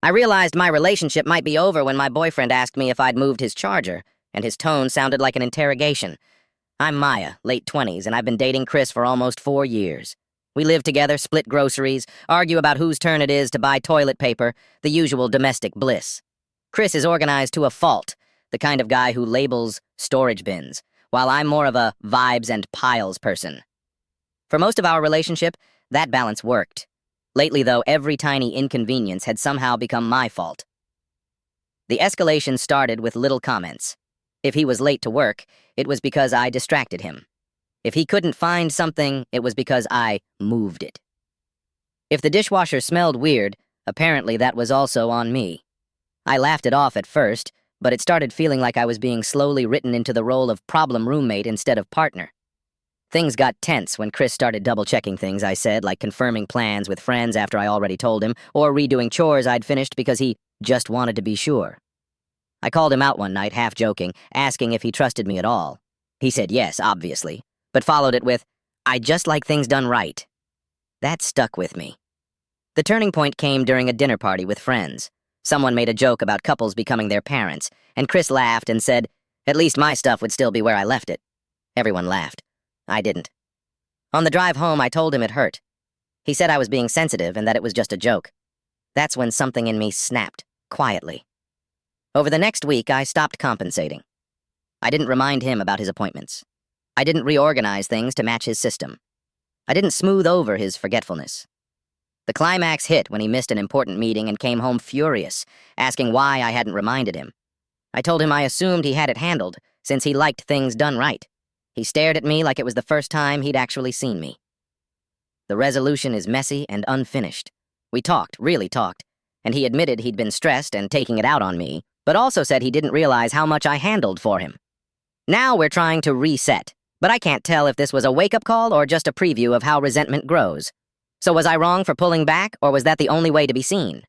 I realized my relationship might be over when my boyfriend asked me if I'd moved his charger, and his tone sounded like an interrogation. I'm Maya, late 20s, and I've been dating Chris for almost 4 years. We live together, split groceries, argue about whose turn it is to buy toilet paper, the usual domestic bliss. Chris is organized to a fault, the kind of guy who labels storage bins, while I'm more of a vibes and piles person. For most of our relationship, that balance worked. Lately, though, every tiny inconvenience had somehow become my fault. The escalation started with little comments. If he was late to work, it was because I distracted him. If he couldn't find something, it was because I moved it. If the dishwasher smelled weird, apparently that was also on me. I laughed it off at first, but it started feeling like I was being slowly written into the role of problem roommate instead of partner. Things got tense when Chris started double-checking things I said, like confirming plans with friends after I already told him, or redoing chores I'd finished because he just wanted to be sure. I called him out one night, half joking, asking if he trusted me at all. He said yes, obviously, but followed it with, "I just like things done right." That stuck with me. The turning point came during a dinner party with friends. Someone made a joke about couples becoming their parents, and Chris laughed and said, "At least my stuff would still be where I left it." Everyone laughed. I didn't. On the drive home, I told him it hurt. He said I was being sensitive and that it was just a joke. That's when something in me snapped, quietly. Over the next week, I stopped compensating. I didn't remind him about his appointments. I didn't reorganize things to match his system. I didn't smooth over his forgetfulness. The climax hit when he missed an important meeting and came home furious, asking why I hadn't reminded him. I told him I assumed he had it handled, since he liked things done right. He stared at me like it was the first time he'd actually seen me. The resolution is messy and unfinished. We talked, really talked, and he admitted he'd been stressed and taking it out on me, but also said he didn't realize how much I handled for him. Now we're trying to reset, but I can't tell if this was a wake-up call or just a preview of how resentment grows. So was I wrong for pulling back, or was that the only way to be seen?